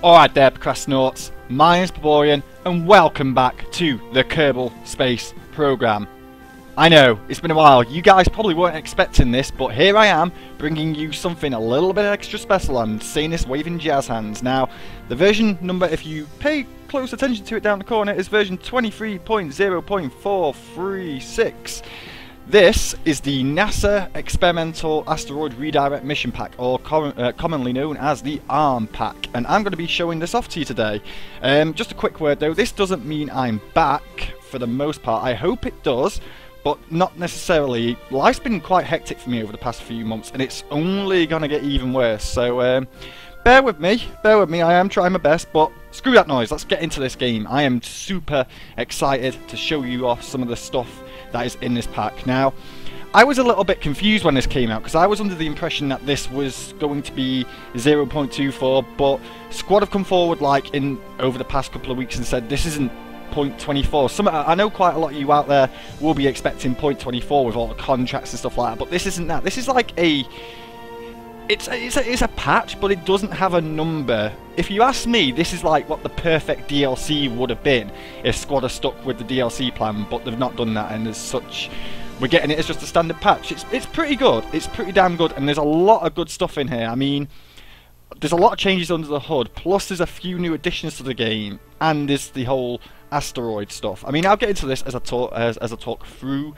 Alright there, procrastinauts, my name's Pleborian and welcome back to the Kerbal Space Programme. I know, it's been a while, you guys probably weren't expecting this, but here I am, bringing you something a little bit extra special and seeing this waving jazz hands. Now, the version number, if you pay close attention to it down the corner, is version 23.0.436. This is the NASA Experimental Asteroid Redirect Mission Pack, or commonly known as the ARM Pack, and I'm going to be showing this off to you today. Just a quick word though, this doesn't mean I'm back for the most part. I hope it does, but not necessarily. Life's been quite hectic for me over the past few months, and it's only going to get even worse, so bear with me, I am trying my best, but screw that noise, let's get into this game. I am super excited to show you off some of the stuff that is in this pack. Now, I was a little bit confused when this came out because I was under the impression that this was going to be 0.24, but Squad have come forward like over the past couple of weeks and said this isn't 0.24. I know quite a lot of you out there will be expecting 0.24 with all the contracts and stuff like that, but this isn't that. This is like it's a patch, but it doesn't have a number. If you ask me, this is like what the perfect DLC would have been if Squad are stuck with the DLC plan, but they've not done that, and as such, we're getting it as just a standard patch. It's pretty good. It's pretty damn good, and there's a lot of good stuff in here. I mean, there's a lot of changes under the hood, plus there's a few new additions to the game, and there's the whole Asteroid stuff. I mean, I'll get into this as I talk through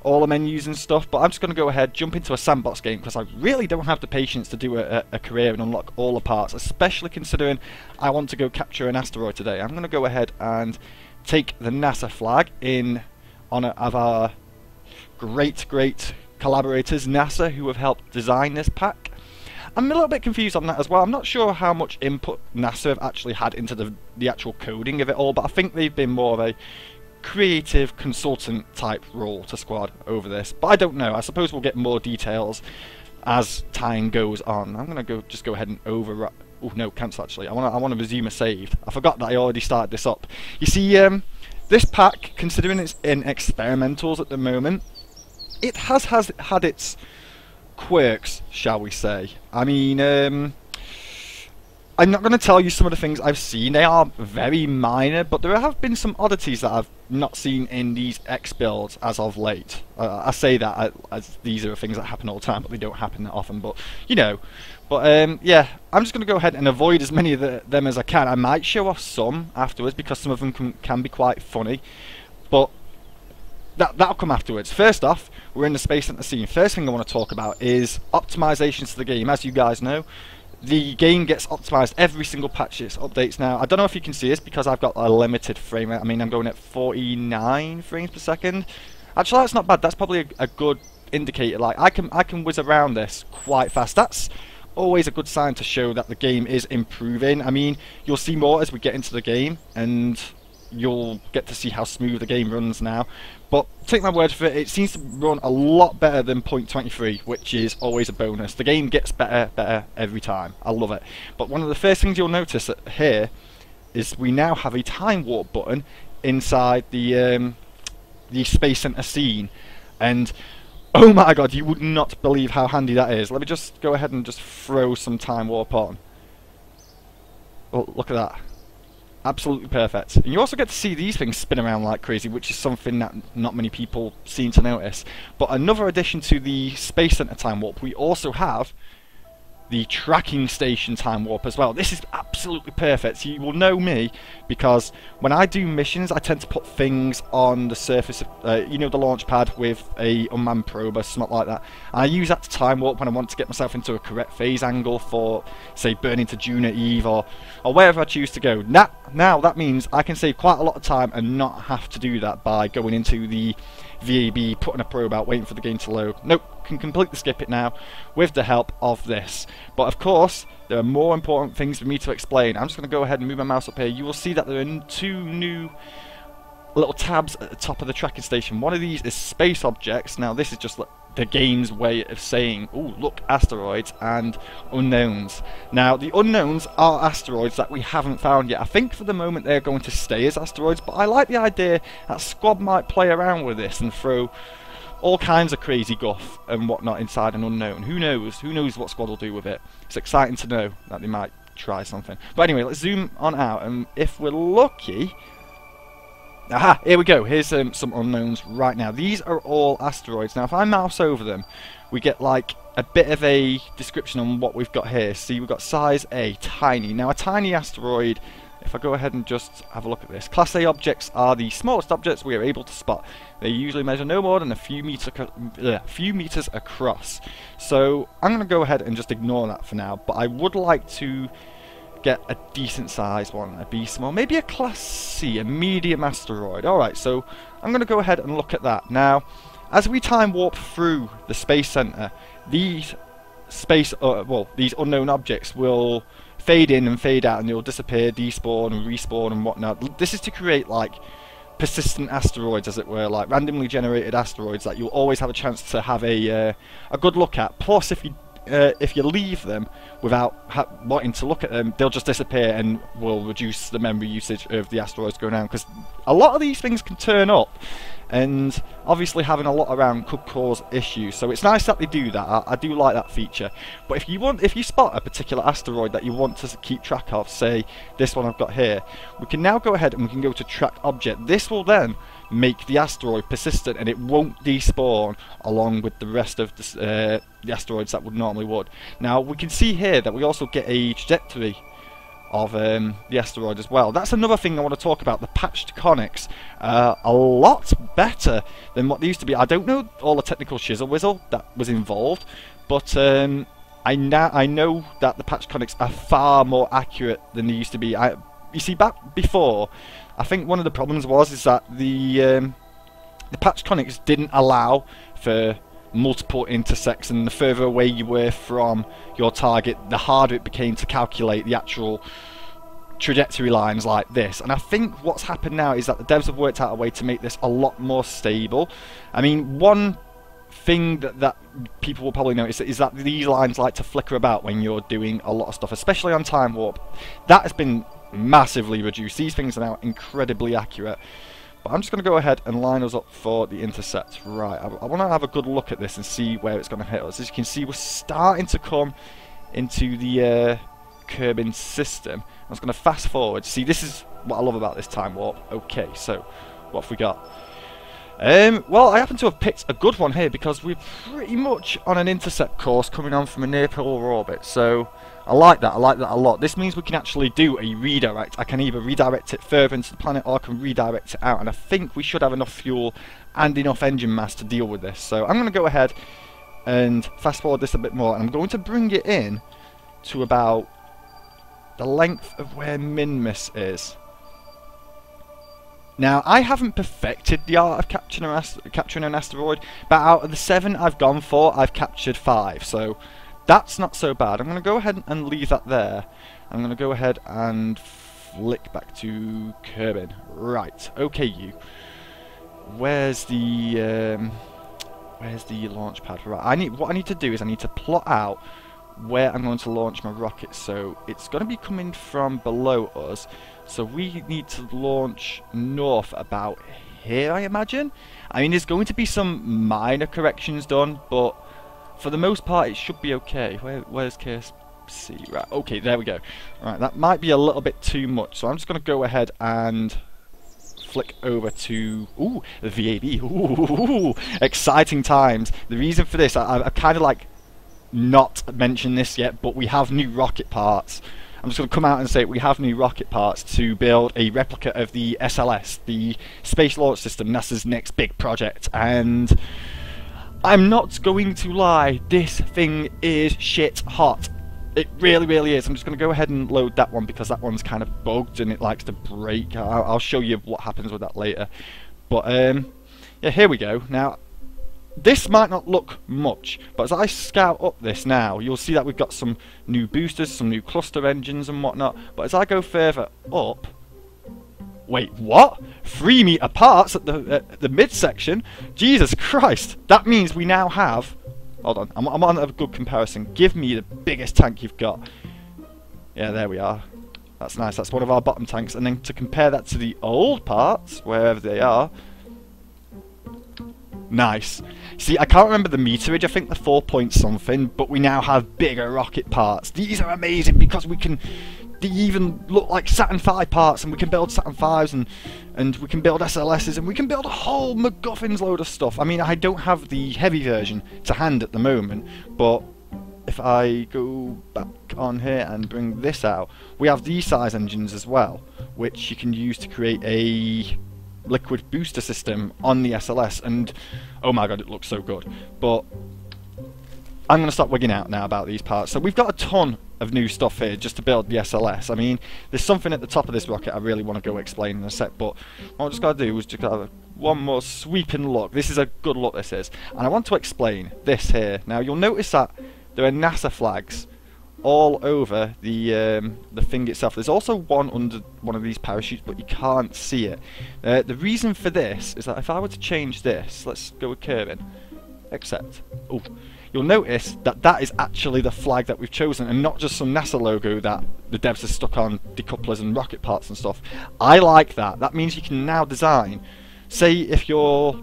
all the menus and stuff, but I'm just going to go ahead, jump into a sandbox game, because I really don't have the patience to do a career and unlock all the parts, especially considering I want to go capture an asteroid today. I'm going to go ahead and take the NASA flag in honour of our great collaborators, NASA, who have helped design this pack. I'm a little bit confused on that as well. I'm not sure how much input NASA have actually had into the actual coding of it all, but I think they've been more of a creative consultant type role to Squad over this, but I don't know. I suppose we'll get more details as time goes on. I'm gonna just go ahead and overwrite. Oh no, cancel actually. I want to resume a save. I forgot that I already started this up. You see, this pack, considering it's in experimentals at the moment, it has had its quirks, shall we say. I mean, I'm not going to tell you some of the things I've seen. They are very minor, but there have been some oddities that I've not seen in these X builds as of late. I say that as these are things that happen all the time, but they don't happen that often. But you know, yeah, I'm just going to go ahead and avoid as many of them as I can. I might show off some afterwards because some of them can be quite funny, but that'll come afterwards. First off, we're in the Space Center scene. First thing I want to talk about is optimizations to the game. As you guys know, the game gets optimized every single patch it updates now. I don't know if you can see this because I've got a limited frame rate. I mean, I'm going at 49 frames per second. Actually, that's not bad. That's probably a good indicator. Like, I can whiz around this quite fast. That's always a good sign to show that the game is improving. I mean, you'll see more as we get into the game, and you'll get to see how smooth the game runs now. But take my word for it, it seems to run a lot better than 0.23, which is always a bonus. The game gets better every time. I love it. But one of the first things you'll notice here is we now have a time warp button inside the Space Center scene, and oh my god, you would not believe how handy that is. Let me just go ahead and just throw some time warp on. Oh, look at that. Absolutely perfect. And you also get to see these things spin around like crazy, which is something that not many people seem to notice. But another addition to the Space Center time warp, we also have the tracking station time warp as well. This is absolutely perfect. You will know me because when I do missions, I tend to put things on the surface of, you know, the launch pad with a unmanned probe or something like that. And I use that to time warp when I want to get myself into a correct phase angle for, say, burning to June at Eve or wherever I choose to go. Now that means I can save quite a lot of time and not have to do that by going into the VAB, putting a probe out, waiting for the game to load. Nope, can completely skip it now with the help of this. But of course, there are more important things for me to explain. I'm just going to go ahead and move my mouse up here. You will see that there are two new little tabs at the top of the tracking station. One of these is space objects. Now this is just the game's way of saying, oh look, asteroids and unknowns. Now the unknowns are asteroids that we haven't found yet. I think for the moment they're going to stay as asteroids, but I like the idea that Squad might play around with this and throw all kinds of crazy guff and whatnot inside an unknown. Who knows what Squad will do with it. It's exciting to know that they might try something. But anyway, let's zoom on out, and if we're lucky... Aha! Here we go. Here's some unknowns right now. These are all asteroids. Now, if I mouse over them, we get like a bit of a description on what we've got here. See, we've got size A, tiny. Now, a tiny asteroid, if I go ahead and just have a look at this, Class A objects are the smallest objects we are able to spot. They usually measure no more than a few meters across. So I'm going to go ahead and just ignore that for now, but I would like to get a decent sized one, a B small, maybe a Class C, a medium asteroid. Alright, so I'm going to go ahead and look at that. Now, as we time warp through the Space Center, these these unknown objects will fade in and fade out, and they'll disappear, despawn and respawn and whatnot. This is to create like persistent asteroids, as it were, like randomly generated asteroids that you'll always have a chance to have a good look at. Plus, if you leave them without wanting to look at them, they'll just disappear and will reduce the memory usage of the asteroids going down, because a lot of these things can turn up, and obviously having a lot around could cause issues. So it's nice that they do that. I do like that feature. But if you spot a particular asteroid that you want to keep track of, say this one I've got here, we can now go ahead and we can go to track object. This will then make the asteroid persistent, and it won't despawn along with the rest of the asteroids that would normally would. Now we can see here that we also get a trajectory of the asteroid as well. That's another thing I want to talk about. The patched conics are a lot better than what they used to be. I don't know all the technical shizzle whizzle that was involved, but I know that the patched conics are far more accurate than they used to be. You see, back before, I think one of the problems is that the patched conics didn't allow for multiple intercepts, and the further away you were from your target, the harder it became to calculate the actual trajectory lines like this. And I think what's happened now is that the devs have worked out a way to make this a lot more stable. I mean, one thing that people will probably notice is that these lines like to flicker about when you're doing a lot of stuff, especially on time warp. That has been massively reduced. These things are now incredibly accurate. But I'm just going to go ahead and line us up for the intercept. Right, I want to have a good look at this and see where it's going to hit us. As you can see, we're starting to come into the Kerbal system. I'm just going to fast forward. See, this is what I love about this time warp. Okay, so what have we got? Well, I happen to have picked a good one here because we're pretty much on an intercept course coming on from a near-polar orbit. So I like that a lot. This means we can actually do a redirect. I can either redirect it further into the planet, or I can redirect it out, and I think we should have enough fuel and enough engine mass to deal with this. So I'm going to go ahead and fast forward this a bit more, and I'm going to bring it in to about the length of where Min-Miss is. Now, I haven't perfected the art of capturing an asteroid, but out of the 7 I've gone for, I've captured 5, so that's not so bad. I'm going to go ahead and leave that there. I'm going to go ahead and flick back to Kerbal. Right, okay, you. Where's the launch pad? Right, what I need to do is I need to plot out where I'm going to launch my rocket. So it's going to be coming from below us. So we need to launch north about here, I imagine. I mean, there's going to be some minor corrections done, but for the most part, it should be okay. Where's KSC? Right, okay, there we go. Right, that might be a little bit too much, so I'm just going to go ahead and flick over to the VAB. Ooh, exciting times. The reason for this, I kind of like not mentioned this yet, but we have new rocket parts. I'm just going to come out and say we have new rocket parts to build a replica of the SLS, the Space Launch System, NASA's next big project, and I'm not going to lie, this thing is shit hot. It really, really is. I'm just going to go ahead and load that one because that one's kind of bugged and it likes to break. I'll show you what happens with that later. But yeah, here we go. Now, this might not look much, but as I scout up this now, you'll see that we've got some new boosters, some new cluster engines and whatnot. But as I go further up, wait, what? 3 meter parts at the midsection? Jesus Christ! That means we now have... Hold on, I'm on a good comparison. Give me the biggest tank you've got. Yeah, there we are. That's nice. That's one of our bottom tanks. And then to compare that to the old parts, wherever they are... Nice. See, I can't remember the meterage, I think the 4 point something, but we now have bigger rocket parts. These are amazing because we can they even look like Saturn V parts, and we can build Saturn Vs, and we can build SLSs, and we can build a whole MacGuffin's load of stuff. I mean, I don't have the heavy version to hand at the moment, but if I go back on here and bring this out, we have these size engines as well, which you can use to create a liquid booster system on the SLS, and oh my god, it looks so good. But I'm going to stop wigging out now about these parts. So we've got a ton of new stuff here just to build the SLS. I mean, there's something at the top of this rocket I really want to go explain in a sec, but what I just got to do is just have one more sweeping look. This is a good look, this is. And I want to explain this here. Now, you'll notice that there are NASA flags all over the thing itself. There's also one under one of these parachutes, but you can't see it. The reason for this is that if I were to change this, let's go with Kerbal, accept. Oh, you'll notice that that is actually the flag that we've chosen, and not just some NASA logo that the devs have stuck on decouplers and rocket parts and stuff. I like that. That means you can now design, say if you're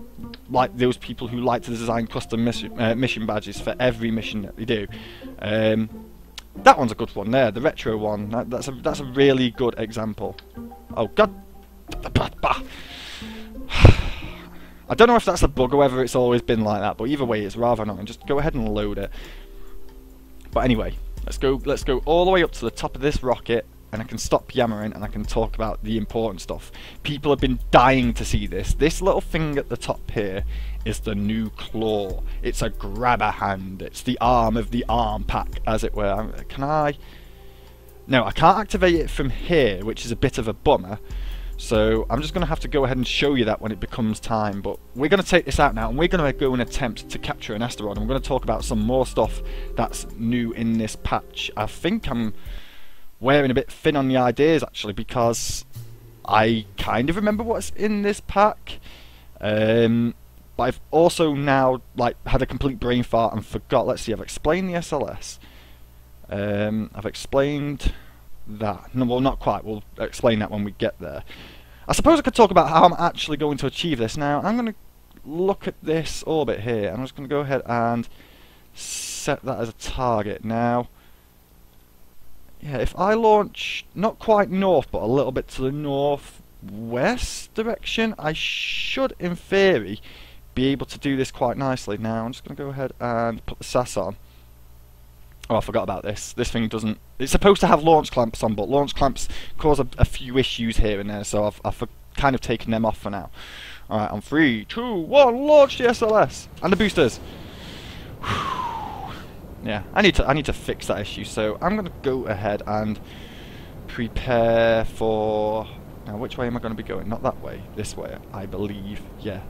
like those people who like to design custom mission badges for every mission that they do. That one's a good one there, the retro one. That's a really good example. Oh god. I don't know if that's a bug or whether it's always been like that, but either way it's rather annoying. Just go ahead and load it. But anyway, let's go all the way up to the top of this rocket, and I can stop yammering and I can talk about the important stuff. People have been dying to see this. This little thing at the top here is the new claw. It's a grabber hand. It's the arm of the ARM pack, as it were. Can I? No, I can't activate it from here, which is a bit of a bummer. So I'm just going to have to go ahead and show you that when it becomes time. But we're going to take this out now, and we're going to go and attempt to capture an asteroid. And we're going to talk about some more stuff that's new in this patch. I think I'm wearing a bit thin on the ideas, actually, because I kind of remember what's in this pack. But I've also now had a complete brain fart and forgot. Let's see, I've explained the SLS. I've explained that. No, well, not quite. We'll explain that when we get there. I suppose I could talk about how I'm actually going to achieve this. Now, I'm going to look at this orbit here, and I'm just going to go ahead and set that as a target. Now, yeah, if I launch not quite north, but a little bit to the northwest direction, I should, in theory, be able to do this quite nicely. Now, I'm just going to go ahead and put the SAS on. Oh, I forgot about this. This thing doesn't... It's supposed to have launch clamps on, but launch clamps cause a few issues here and there, so I've kind of taken them off for now. Alright, on 3, 2, 1, launch the SLS! And the boosters! Yeah, I need to fix that issue, so I'm going to go ahead and prepare for... Now, which way am I going to be going? Not that way, this way, I believe. Yeah.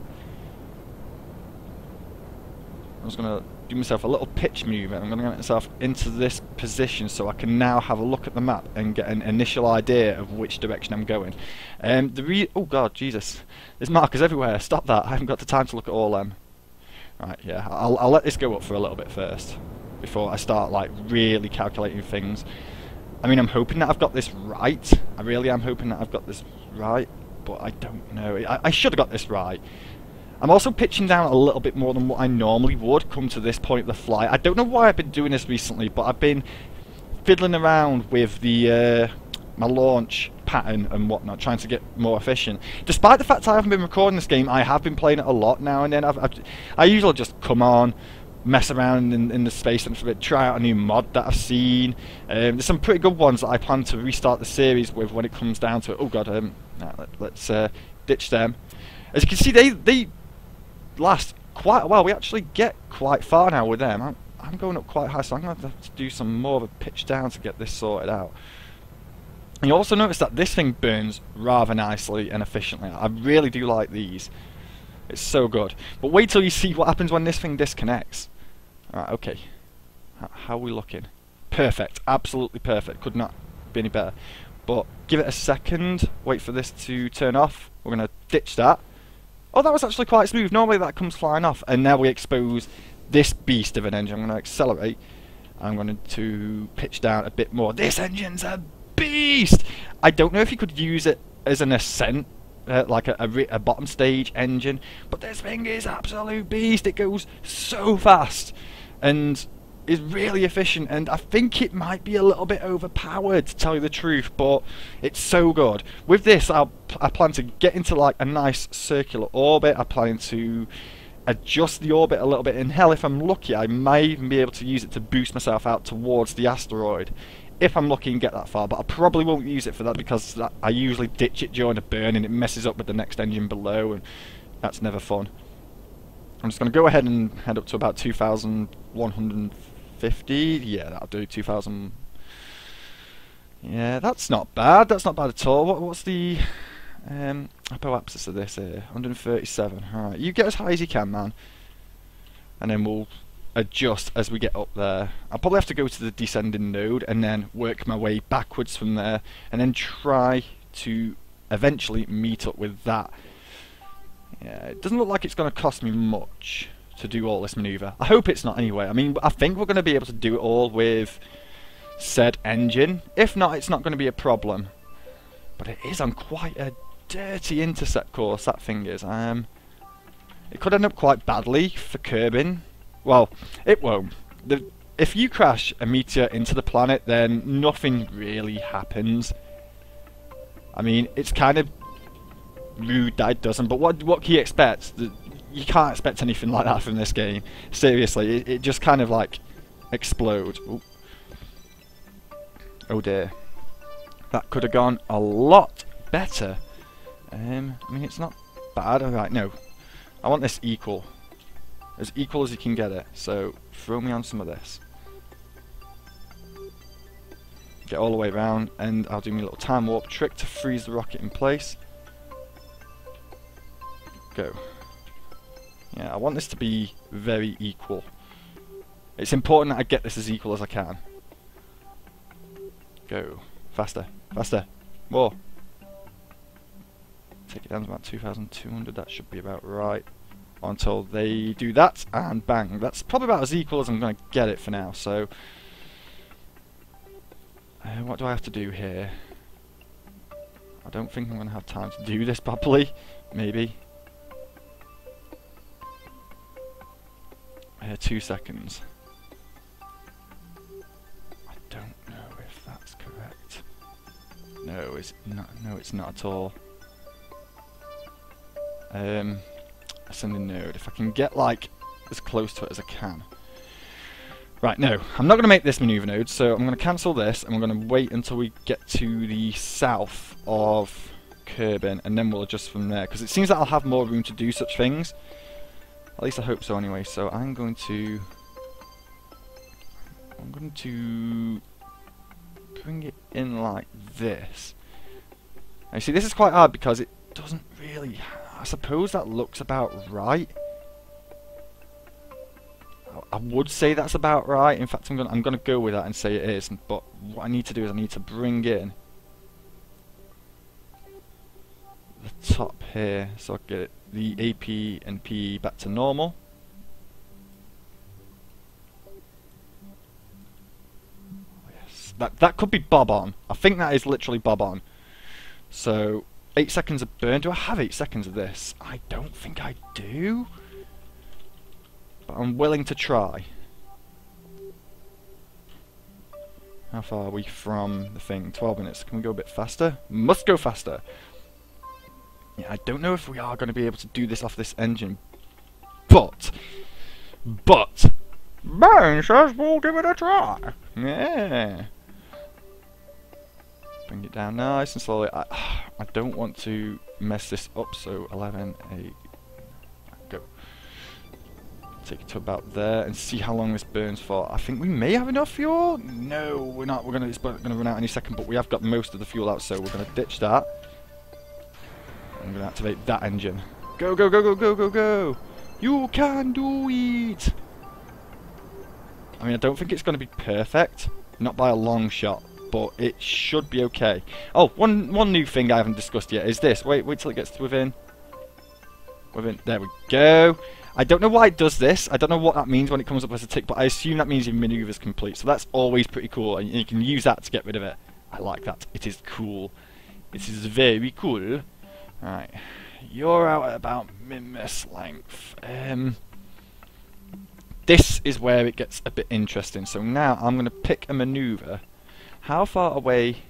I'm just going to do myself a little pitch movement. I'm going to get myself into this position so I can now have a look at the map and get an initial idea of which direction I'm going. Oh god, Jesus. There's markers everywhere. Stop that. I haven't got the time to look at all them. Right, yeah. I'll let this go up for a little bit first before I start really calculating things. I mean, I'm hoping that I've got this right. I really am hoping that I've got this right, but I don't know. I should have got this right. I'm also pitching down a little bit more than what I normally would come to this point of the flight. I don't know why I've been doing this recently, but I've been fiddling around with the my launch pattern and whatnot, trying to get more efficient. Despite the fact I haven't been recording this game, I have been playing it a lot now and then. I usually just come on, mess around in the space and try out a new mod that I've seen. There's some pretty good ones that I plan to restart the series with when it comes down to it. Oh god, let's ditch them. As you can see, they last quite a while. We actually get quite far now with them. I'm going up quite high, so I'm going to have to do some more of a pitch down to get this sorted out. And you also notice that this thing burns rather nicely and efficiently. I really do like these. It's so good. But wait till you see what happens when this thing disconnects. Alright, okay. How are we looking? Perfect. Absolutely perfect. Could not be any better. But give it a second. Wait for this to turn off. We're going to ditch that. Oh, that was actually quite smooth. Normally that comes flying off. And now we expose this beast of an engine. I'm going to accelerate. I'm going to pitch down a bit more. This engine's a beast! I don't know if you could use it as an ascent, like a bottom stage engine, but this thing is absolute beast. It goes so fast. And is really efficient, and I think it might be a little bit overpowered, to tell you the truth, but it's so good. With this, I plan to get into like a nice circular orbit. I plan to adjust the orbit a little bit, and hell, if I'm lucky, I may even be able to use it to boost myself out towards the asteroid. If I'm lucky and get that far, but I probably won't use it for that because I usually ditch it during a burn and it messes up with the next engine below, and that's never fun. I'm just going to go ahead and head up to about 2,150. Yeah, that'll do. 2,000. Yeah, that's not bad. That's not bad at all. What's the apoapsis of this here? 137. Alright, you get as high as you can, man. And then we'll adjust as we get up there. I'll probably have to go to the descending node and then work my way backwards from there, and then try to eventually meet up with that. Yeah, it doesn't look like it's going to cost me much to do all this manoeuvre. I hope it's not anyway. I mean, I think we're going to be able to do it all with said engine. If not, it's not going to be a problem. But it is on quite a dirty intercept course, that thing is. It could end up quite badly for Kerbal. Well, it won't. If you crash a meteor into the planet, then nothing really happens. I mean, it's kind of rude that it doesn't, but what can you expect? You can't expect anything like that from this game. Seriously, it just kind of like explodes. Ooh. Oh dear. That could have gone a lot better. I mean, it's not bad. Alright, no. I want this equal. As equal as you can get it. So, throw me on some of this. Get all the way around, and I'll do my little time warp trick to freeze the rocket in place. Go. Yeah, I want this to be very equal. It's important that I get this as equal as I can. Go. Faster. Faster. More. Take it down to about 2,200. That should be about right. Until they do that, and bang. That's probably about as equal as I'm going to get it for now. So, what do I have to do here? I don't think I'm going to have time to do this properly. Maybe. 2 seconds. I don't know if that's correct. No, it's not. No, it's not at all. Ascending node. If I can get like as close to it as I can. Right, no, I'm not going to make this maneuver node, so I'm going to cancel this, and we're going to wait until we get to the south of Kerbal, and then we'll adjust from there, because it seems that I'll have more room to do such things. At least I hope so anyway, so I'm going to bring it in like this. Now you see, this is quite hard because it doesn't really, I suppose that looks about right. I would say that's about right. In fact, I'm gonna go with that and say it is. But what I need to do is I need to bring in the top here, so I get the AP and PE back to normal. Yes, that could be bob on. I think that is literally bob on. So 8 seconds of burn. Do I have 8 seconds of this? I don't think I do. But I'm willing to try. How far are we from the thing? 12 minutes. Can we go a bit faster? Must go faster. Yeah, I don't know if we are going to be able to do this off this engine. But Bane says we'll give it a try. Yeah. Bring it down nice and slowly. I don't want to mess this up, so 11, 8, go. Take it to about there and see how long this burns for. I think we may have enough fuel. No, we're not. It's going to run out any second, but we have got most of the fuel out, so we're going to ditch that. I'm going to activate that engine. Go, go, go, go, go, go, go! You can do it! I mean, I don't think it's going to be perfect. Not by a long shot, but it should be okay. Oh, one new thing I haven't discussed yet is this. Wait till it gets to within. There we go. I don't know why it does this. I don't know what that means when it comes up as a tick, but I assume that means your maneuver's complete. So that's always pretty cool, and you can use that to get rid of it. I like that. It is cool. It is very cool. Right, you're out at about min-miss length. This is where it gets a bit interesting. So now I'm going to pick a maneuver. How far away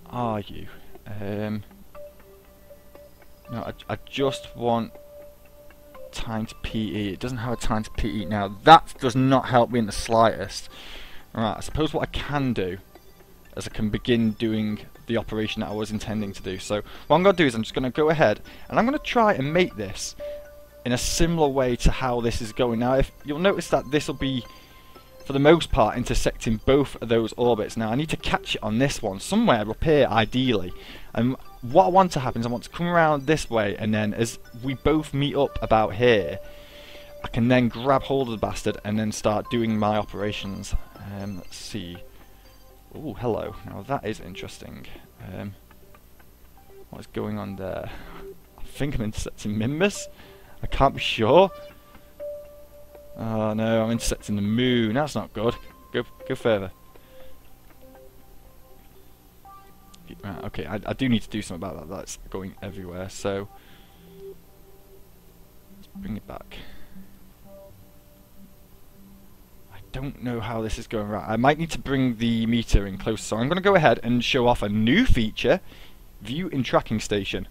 are you? No, I just want times PE. It doesn't have a times PE. Now that does not help me in the slightest. Right, I suppose what I can do is I can begin doing the operation that I was intending to do. So what I'm going to do is I'm just going to go ahead and I'm going to try and make this in a similar way to how this is going. Now if you'll notice that this will be, for the most part, intersecting both of those orbits. Now I need to catch it on this one, somewhere up here ideally. And what I want to happen is I want to come around this way, and then as we both meet up about here, I can then grab hold of the bastard and then start doing my operations. Let's see. Oh, hello. Now that is interesting. What is going on there? I think I'm intercepting Mimbus. I can't be sure. Oh no, I'm intercepting the moon. That's not good. Go further. Right, okay, I do need to do something about that. That's going everywhere. So let's bring it back. I don't know how this is going right. I might need to bring the meter in close. So I'm going to go ahead and show off a new feature: view in tracking station.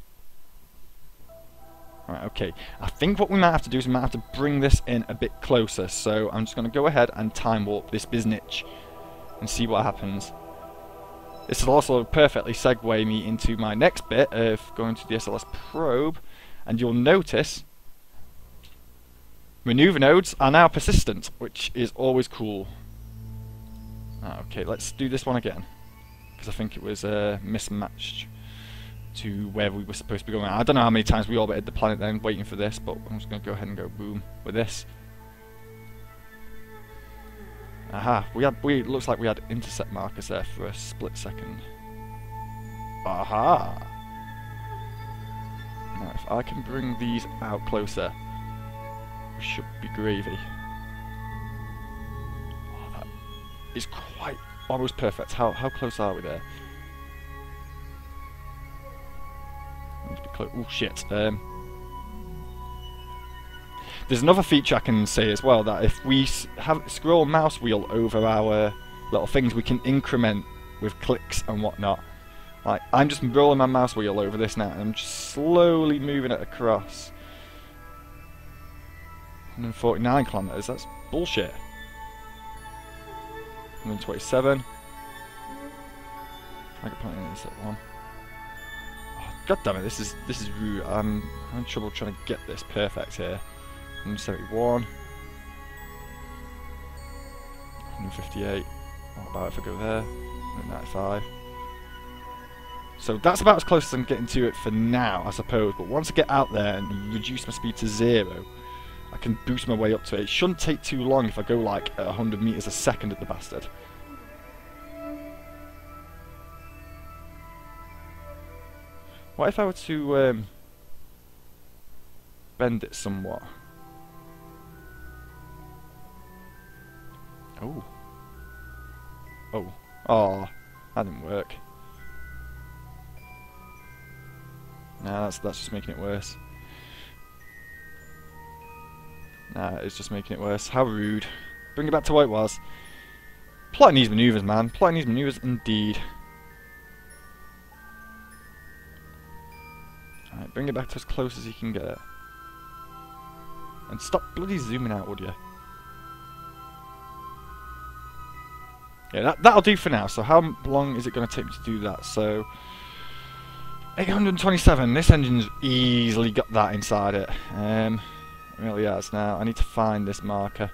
Right, okay. I think what we might have to do is we might have to bring this in a bit closer. So I'm just going to go ahead and time warp this biznitch and see what happens. This will also perfectly segue me into my next bit of going to the SLS probe, and you'll notice maneuver nodes are now persistent, which is always cool. Okay, let's do this one again, because I think it was mismatched to where we were supposed to be going. I don't know how many times we orbited the planet then waiting for this, but I'm just going to go ahead and go boom with this. Aha, looks like we had intercept markers there for a split second. Aha! Now if I can bring these out closer, we should be gravy. Oh, that is quite almost perfect. How close are we there? Oh shit. There's another feature I can say as well, that if we scroll mouse wheel over our little things, we can increment with clicks and whatnot. Like, I'm just rolling my mouse wheel over this now, and I'm just slowly moving it across. 149 kilometers, that's bullshit. 127. I could put in this at one. God damn it, this is rude. I'm having trouble trying to get this perfect here. 171. 158. What about if I go there? 195. So that's about as close as I'm getting to it for now, I suppose. But once I get out there and reduce my speed to 0, I can boost my way up to it. It shouldn't take too long if I go like at 100 meters a second at the bastard. What if I were to bend it somewhat? Oh. Oh. Oh, that didn't work. Nah, that's just making it worse. Nah, it's just making it worse. How rude. Bring it back to what it was. Plotting these maneuvers, man. Plotting these maneuvers indeed. Alright, bring it back to as close as you can get it. And stop bloody zooming out, would you? Yeah, that'll do for now. So how long is it going to take me to do that? So 827. This engine's easily got that inside it. It really has. Now I need to find this marker.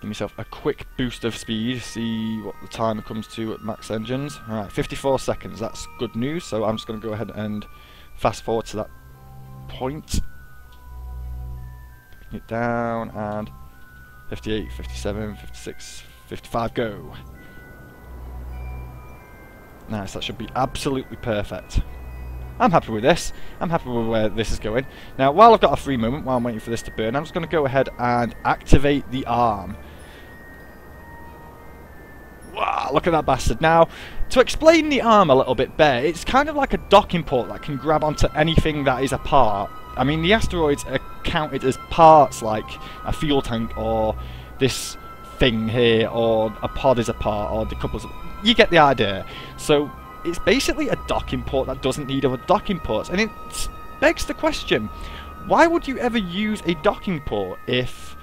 Give myself a quick boost of speed. See what the timer comes to at max engines. Alright, 54 seconds. That's good news. So I'm just going to go ahead and fast forward to that point. Picking it down, and 58, 57, 56, 55, go. Nice, that should be absolutely perfect. I'm happy with this. I'm happy with where this is going. Now, while I've got a free moment, while I'm waiting for this to burn, I'm just going to go ahead and activate the arm. Wow, look at that bastard. Now, to explain the arm a little bit better, it's kind of like a docking port that can grab onto anything that is apart. I mean, the asteroids are counted as parts, like a fuel tank or this thing here, or a pod is a part, or the couples. You get the idea. So it's basically a docking port that doesn't need other docking ports, and it begs the question: why would you ever use a docking port if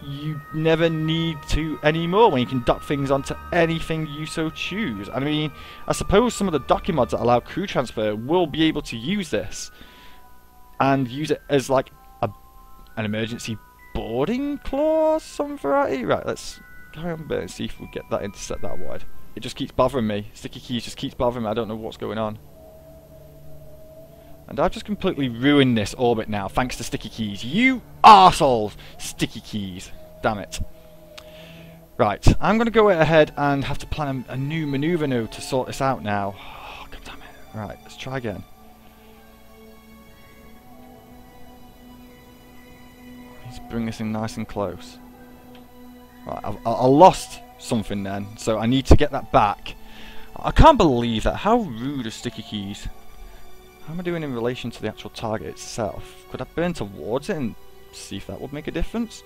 you never need to anymore, when you can dock things onto anything you so choose? I mean, I suppose some of the docking mods that allow crew transfer will be able to use this and use it as like an emergency boarding clause, some variety. Right, let's carry on a bit and see if we get that intercept that wide. It just keeps bothering me. Sticky keys just keeps bothering me. I don't know what's going on. And I've just completely ruined this orbit now, thanks to sticky keys. You arseholes! Sticky keys. Damn it. Right, I'm going to go ahead and have to plan a new manoeuvre node to sort this out now. Oh, God damn it. Right, let's try again. Let's bring this in nice and close. Right, I lost something then, so I need to get that back. I can't believe that. How rude are sticky keys. How am I doing in relation to the actual target itself? Could I burn towards it and see if that would make a difference?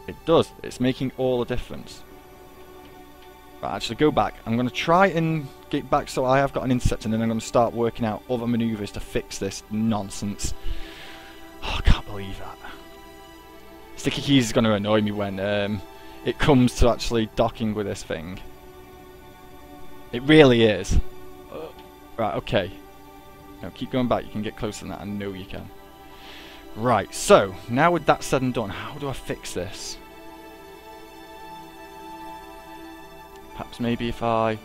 It does. It's making all the difference. Right, actually go back. I'm going to try and get back so I have got an intercept, and then I'm going to start working out other manoeuvres to fix this nonsense. Oh, I can't believe that. Sticky keys is going to annoy me when it comes to actually docking with this thing. It really is. Right, okay. Now keep going back. You can get closer than that. I know you can. Right, so now with that said and done, how do I fix this? Perhaps maybe if I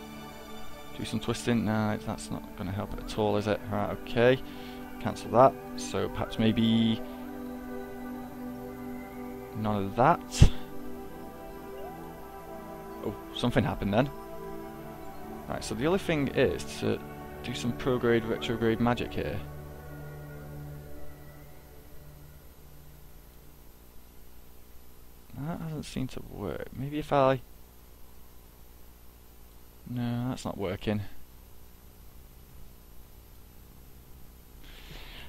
do some twisting. No, that's not going to help it at all, is it? Right, okay. Cancel that. So perhaps maybe none of that. Oh, something happened then. Right, so the only thing is to do some prograde, retrograde magic here. That doesn't seem to work. Maybe if I... No, that's not working.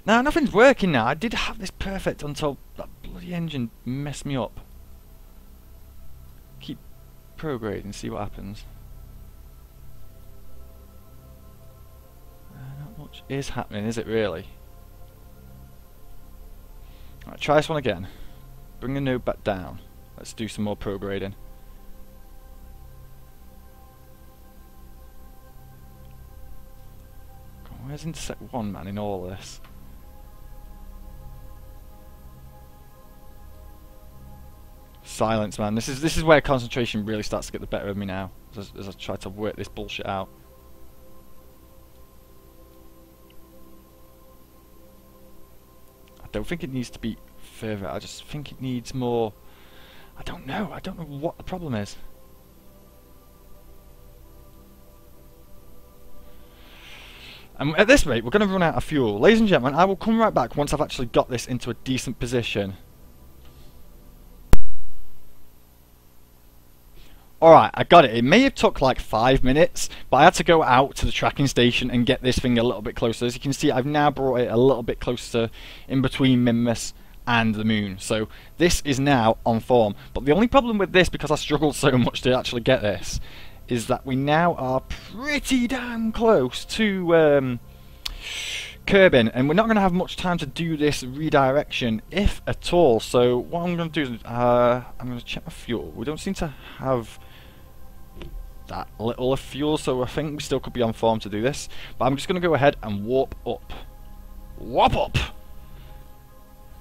No, nothing's working now. I did have this perfect until that bloody engine messed me up. Keep prograde and see what happens. Not much is happening, is it really? Alright, try this one again. Bring the node back down. Let's do some more prograding. Where's intercept 1, man, in all this? Silence, man. This is where concentration really starts to get the better of me now, as I try to work this bullshit out. I don't think it needs to be further. I just think it needs more. I don't know what the problem is. And at this rate, we're going to run out of fuel. Ladies and gentlemen, I will come right back once I've actually got this into a decent position. Alright, I got it. It may have took like 5 minutes, but I had to go out to the tracking station and get this thing a little bit closer. As you can see, I've now brought it a little bit closer in between Minmus and the moon. So this is now on form. But the only problem with this, because I struggled so much to actually get this, is that we now are pretty damn close to Kerbal, and we're not going to have much time to do this redirection, if at all. So what I'm going to do is I'm going to check my fuel. We don't seem to have that little of fuel, so I think we still could be on form to do this. But I'm just going to go ahead and warp up. Warp up!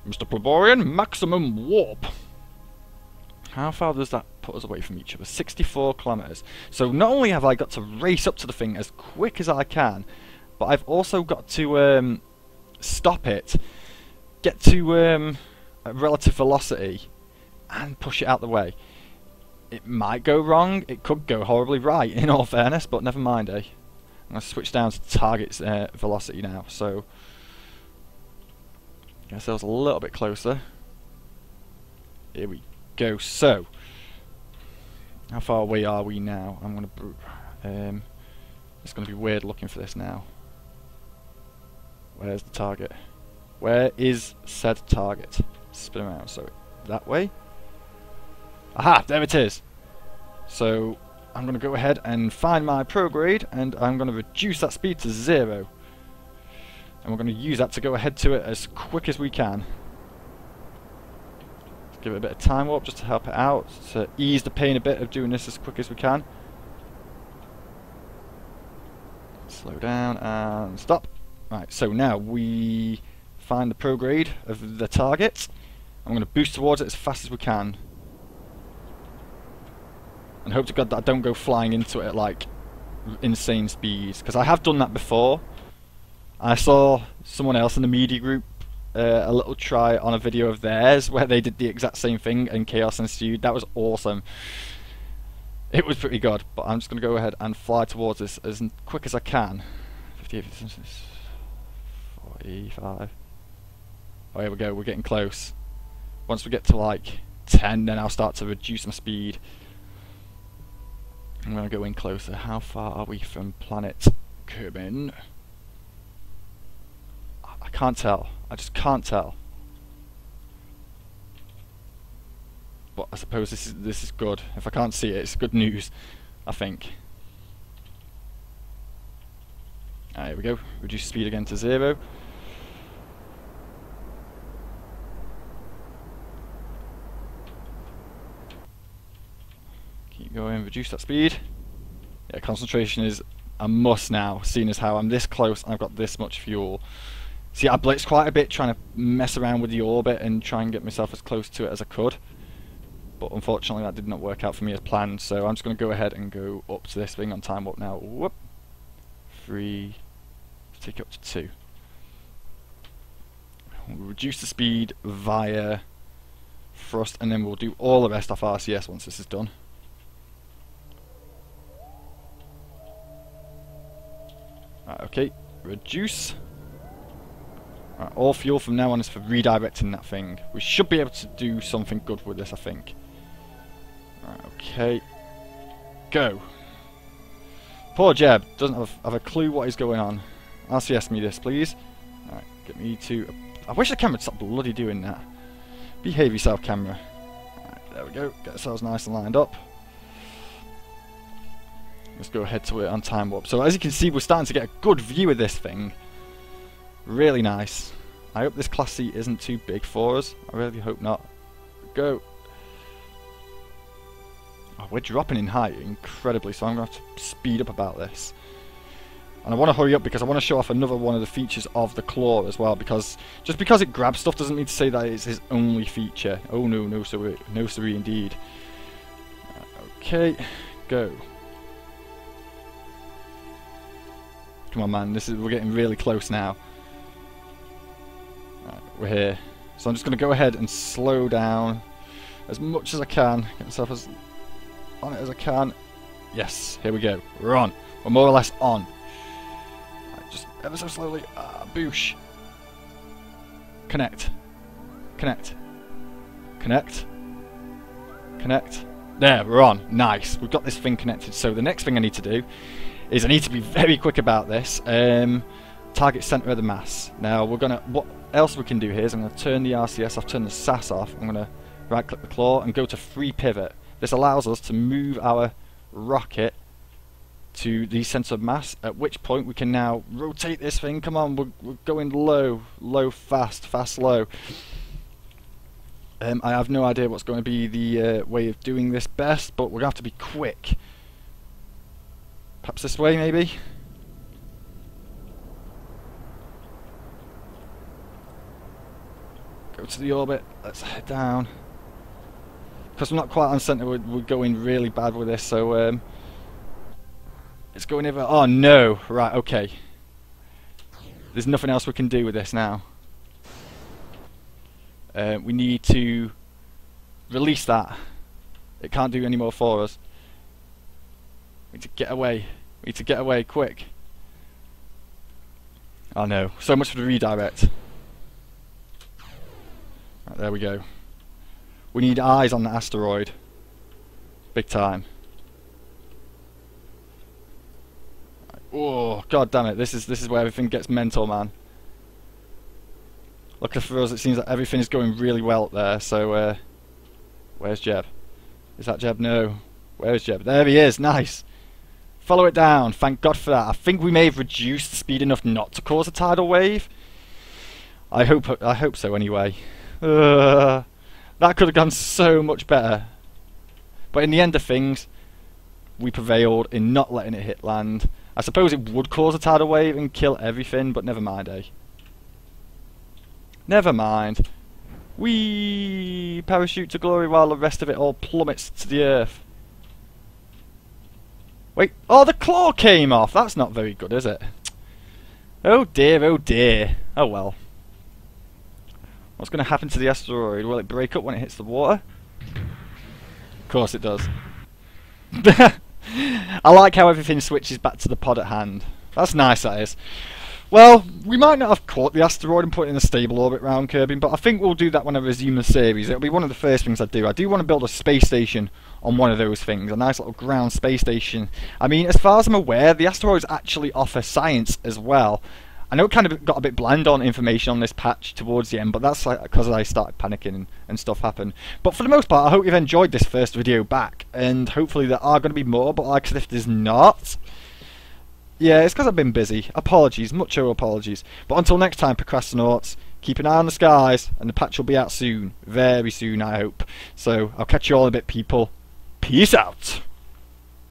Mr. Pleborian, maximum warp! How far does that put us away from each other? 64 kilometers. So not only have I got to race up to the thing as quick as I can, but I've also got to stop it, get to a relative velocity, and push it out the way. It might go wrong, it could go horribly right, in all fairness, but never mind, eh? I'm going to switch down to target's velocity now, so... get ourselves a little bit closer. Here we go. So How far away are we now? It's gonna be weird looking for this now. Where's the target? Where is said target? Spin around, so that way. Aha! There it is! So I'm going to go ahead and find my prograde, and I'm going to reduce that speed to 0. And we're going to use that to go ahead to it as quick as we can. Let's give it a bit of time warp just to help it out, to ease the pain a bit of doing this as quick as we can. Slow down and stop. Right, so now we find the prograde of the target. I'm going to boost towards it as fast as we can. And hope to God that I don't go flying into it at like insane speeds, because I have done that before. I saw someone else in the media group a little try on a video of theirs where they did the exact same thing and chaos ensued. That was awesome. It was pretty good, but I'm just going to go ahead and fly towards this as quick as I can. 58, 45. Oh, here we go, we're getting close. Once we get to like 10, then I'll start to reduce my speed. I'm going to go in closer. How far are we from planet Kerbal? I can't tell. I just can't tell. But I suppose this is good. If I can't see it, it's good news, I think. Here we go. Reduce speed again to 0. Keep going, reduce that speed. Yeah, concentration is a must now, seeing as how I'm this close and I've got this much fuel. See, I blitzed quite a bit trying to mess around with the orbit and try and get myself as close to it as I could. But unfortunately that did not work out for me as planned, so I'm just going to go ahead and go up to this thing on time warp now. Whoop. 3, take it up to 2. We'll reduce the speed via thrust, and then we'll do all the rest off RCS once this is done. Right, okay, reduce. Right, all fuel from now on is for redirecting that thing. We should be able to do something good with this, I think. Right, okay, go. Poor Jeb doesn't have a clue what is going on. RCS me this, please. Right, get me to... I wish the camera would stop bloody doing that. Behave yourself, camera. Right, there we go. Get ourselves nice and lined up. Let's go ahead to it on time warp. So as you can see, we're starting to get a good view of this thing. Really nice. I hope this class C isn't too big for us. I really hope not. Go. Oh, we're dropping in height incredibly, so I'm going to have to speed up about this. And I want to hurry up because I want to show off another one of the features of the claw as well, because just because it grabs stuff doesn't mean to say that it's his only feature. Oh no, no siree, no siree indeed. Okay, go. Come on, man, we're getting really close now. Right, we're here. So I'm just going to go ahead and slow down as much as I can. Get myself as on it as I can. Yes, here we go. We're on. We're more or less on. Right, just ever so slowly. Boosh. Connect. Connect. Connect. Connect. There, we're on. Nice. We've got this thing connected. So the next thing I need to do is I need to be very quick about this. Target center of the mass. Now we're gonna. What else we can do here is I'm gonna turn the RCS off, turn the SAS off. I'm gonna right-click the claw and go to free pivot. This allows us to move our rocket to the center of mass. At which point we can now rotate this thing. Come on, we're going low, low, fast, fast, low. I have no idea what's going to be the way of doing this best, but we're gonna have to be quick. Perhaps this way, maybe? Go to the orbit, let's head down. Because we're not quite on center, we're going really bad with this, so it's going over... Oh no! Right, okay. There's nothing else we can do with this now. We need to release that. It can't do any more for us. We need to get away. We need to get away quick. Oh no. So much for the redirect. Right, there we go. We need eyes on the asteroid. Big time. Oh, god damn it, this is where everything gets mental, man. Luckily for us, it seems that everything is going really well up there, so, where's Jeb? Is that Jeb? No. Where's Jeb? There he is, nice. Follow it down, thank God for that. I think we may have reduced the speed enough not to cause a tidal wave. I hope so anyway. That could have gone so much better. But in the end of things, we prevailed in not letting it hit land. I suppose it would cause a tidal wave and kill everything, but never mind, eh? Never mind. We parachute to glory while the rest of it all plummets to the earth. Wait, oh, the claw came off! That's not very good, is it? Oh dear, oh dear. Oh well. What's going to happen to the asteroid? Will it break up when it hits the water? Of course it does. I like how everything switches back to the pod at hand. That's nice, that is. Well, we might not have caught the asteroid and put it in a stable orbit round Kerbal, but I think we'll do that when I resume the series. It'll be one of the first things I do. I do want to build a space station on one of those things, a nice little ground space station. I mean, as far as I'm aware, the asteroids actually offer science as well. I know it kind of got a bit bland on information on this patch towards the end, but that's like because I started panicking and stuff happened. But for the most part, I hope you've enjoyed this first video back, and hopefully there are going to be more, but like I said, if there's not... yeah, it's because I've been busy. Apologies, mucho apologies. But until next time, procrastinauts, keep an eye on the skies, and the patch will be out soon. Very soon, I hope. So, I'll catch you all in a bit, people. Peace out!